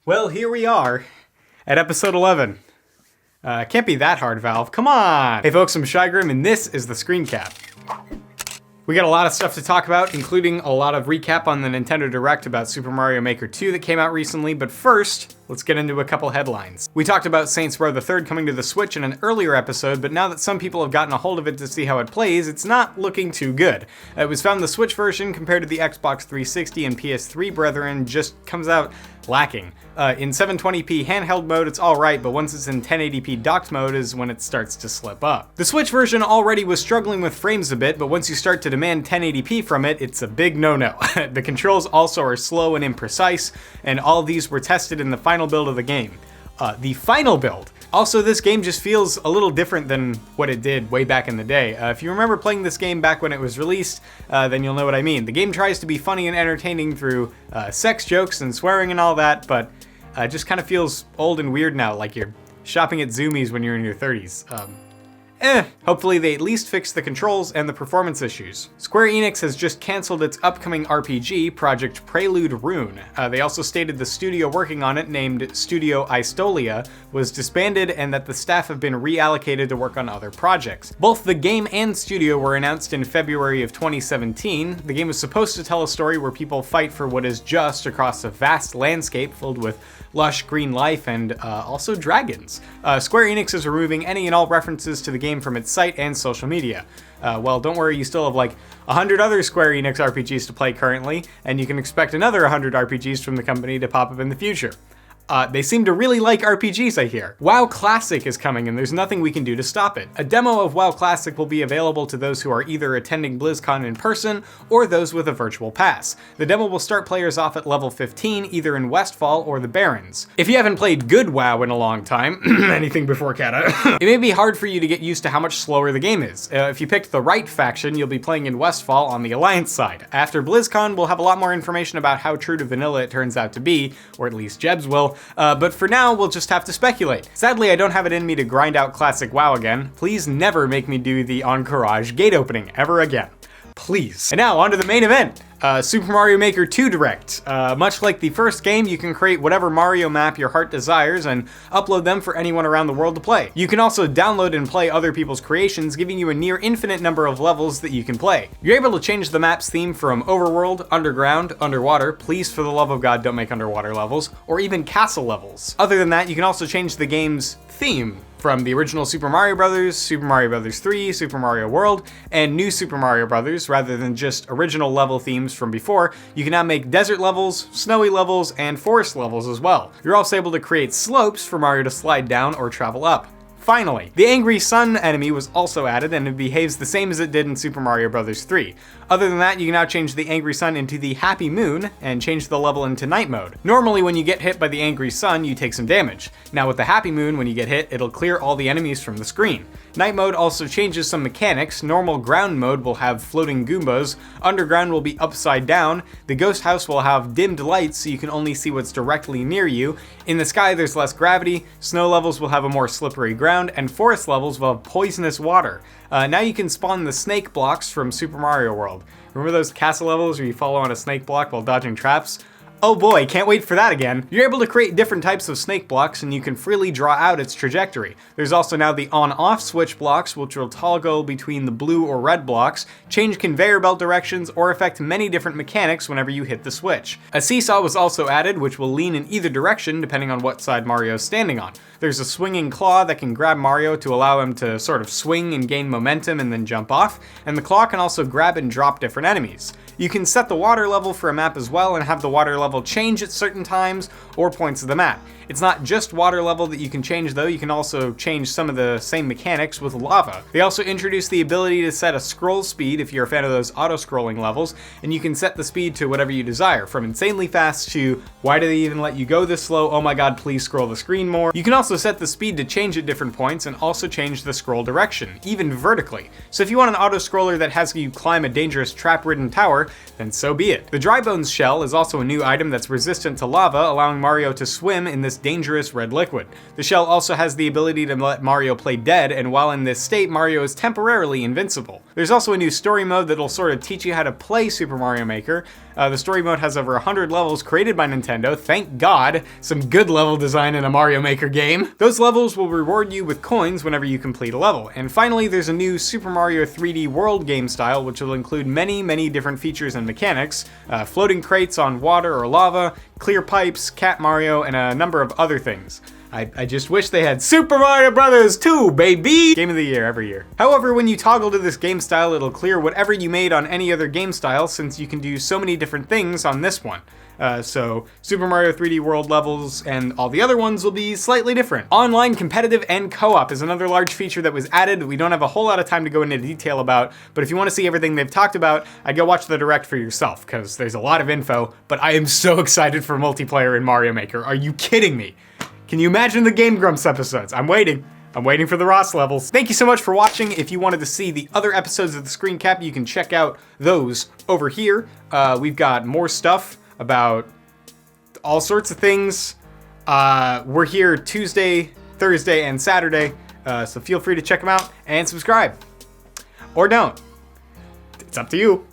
Well, here we are at episode 11. Can't be that hard, Valve. Come on! Hey folks, I'm Shygrim, and this is the Screencap. We got a lot of stuff to talk about, including a lot of recap on the Nintendo Direct about Super Mario Maker 2 that came out recently, but first, let's get into a couple headlines. We talked about Saints Row the Third coming to the Switch in an earlier episode, but now that some people have gotten a hold of it to see how it plays, it's not looking too good. It was found the Switch version compared to the Xbox 360 and PS3 brethren just comes out lacking. In 720p handheld mode, it's alright, but once it's in 1080p docked mode is when it starts to slip up. The Switch version already was struggling with frames a bit, but once you start to demand 1080p from it, it's a big no-no. The controls also are slow and imprecise, and all of these were tested in the final build of the game. The final build! Also, this game just feels a little different than what it did way back in the day. If you remember playing this game back when it was released, then you'll know what I mean. The game tries to be funny and entertaining through sex jokes and swearing and all that, but just kind of feels old and weird now, like you're shopping at Zoomies when you're in your 30s. Hopefully they at least fix the controls and the performance issues. Square Enix has just cancelled its upcoming RPG, Project Prelude Rune. They also stated the studio working on it, named Studio Istolia, was disbanded and that the staff have been reallocated to work on other projects. Both the game and studio were announced in February of 2017. The game was supposed to tell a story where people fight for what is just across a vast landscape filled with lush green life and also dragons. Square Enix is removing any and all references to the game from its site and social media. Well, don't worry, you still have like 100 other Square Enix RPGs to play currently, and you can expect another 100 RPGs from the company to pop up in the future. They seem to really like RPGs, I hear. WoW Classic is coming and there's nothing we can do to stop it. A demo of WoW Classic will be available to those who are either attending BlizzCon in person or those with a virtual pass. The demo will start players off at level 15, either in Westfall or the Barrens. If you haven't played good WoW in a long time, anything before Kata, it may be hard for you to get used to how much slower the game is. If you picked the right faction, you'll be playing in Westfall on the Alliance side. After BlizzCon, we'll have a lot more information about how true to vanilla it turns out to be, or at least Jebs will. But for now, we'll just have to speculate. Sadly, I don't have it in me to grind out classic WoW again. Please never make me do the Encourage gate opening ever again. Please. And now, on to the main event. Super Mario Maker 2 Direct. Much like the first game, you can create whatever Mario map your heart desires and upload them for anyone around the world to play. You can also download and play other people's creations, giving you a near infinite number of levels that you can play. You're able to change the map's theme from overworld, underground, underwater, please for the love of God don't make underwater levels, or even castle levels. Other than that, you can also change the game's theme from the original Super Mario Bros., Super Mario Bros. 3, Super Mario World, and New Super Mario Bros. Rather than just original level themes from before, you can now make desert levels, snowy levels, and forest levels as well. You're also able to create slopes for Mario to slide down or travel up. Finally, the Angry Sun enemy was also added and it behaves the same as it did in Super Mario Bros. 3. Other than that, you can now change the Angry Sun into the Happy Moon and change the level into night mode. Normally, when you get hit by the Angry Sun, you take some damage. Now with the Happy Moon, when you get hit, it'll clear all the enemies from the screen. Night mode also changes some mechanics. Normal ground mode will have floating Goombas, underground will be upside down, the ghost house will have dimmed lights so you can only see what's directly near you, in the sky there's less gravity, snow levels will have a more slippery ground, and forest levels will have poisonous water. Now you can spawn the snake blocks from Super Mario World. Remember those castle levels where you follow on a snake block while dodging traps? Oh boy, can't wait for that again. You're able to create different types of snake blocks and you can freely draw out its trajectory. There's also now the on-off switch blocks, which will toggle between the blue or red blocks, change conveyor belt directions, or affect many different mechanics whenever you hit the switch. A seesaw was also added, which will lean in either direction depending on what side Mario's standing on. There's a swinging claw that can grab Mario to allow him to sort of swing and gain momentum and then jump off, and the claw can also grab and drop different enemies. You can set the water level for a map as well and have the water level change at certain times or points of the map. It's not just water level that you can change though, you can also change some of the same mechanics with lava. They also introduced the ability to set a scroll speed if you're a fan of those auto-scrolling levels, and you can set the speed to whatever you desire, from insanely fast to why do they even let you go this slow, oh my god please scroll the screen more. You can also set the speed to change at different points and also change the scroll direction, even vertically. So if you want an auto-scroller that has you climb a dangerous trap-ridden tower, then so be it. The Dry Bones shell is also a new item that's resistant to lava, allowing Mario to swim in this dangerous red liquid. The shell also has the ability to let Mario play dead, and while in this state, Mario is temporarily invincible. There's also a new story mode that'll sort of teach you how to play Super Mario Maker. The story mode has over 100 levels created by Nintendo. Thank God, some good level design in a Mario Maker game. Those levels will reward you with coins whenever you complete a level. And finally, there's a new Super Mario 3D World game style, which will include many different features and mechanics. Floating crates on water or lava, clear pipes, Cat Mario, and a number of other things. I just wish they had Super Mario Brothers 2, baby! Game of the year every year. However, when you toggle to this game style, it'll clear whatever you made on any other game style, since you can do so many different things on this one. So Super Mario 3D World levels and all the other ones will be slightly different. Online, competitive, and co-op is another large feature that was added that we don't have a whole lot of time to go into detail about, but if you want to see everything they've talked about, I'd go watch the Direct for yourself, because there's a lot of info, but I am so excited for multiplayer in Mario Maker. Are you kidding me? Can you imagine the Game Grumps episodes? I'm waiting for the Ross levels. Thank you so much for watching. If you wanted to see the other episodes of the Screen Cap, you can check out those over here. We've got more stuff about all sorts of things. We're here Tuesday, Thursday, and Saturday, so feel free to check them out and subscribe. Or don't. It's up to you.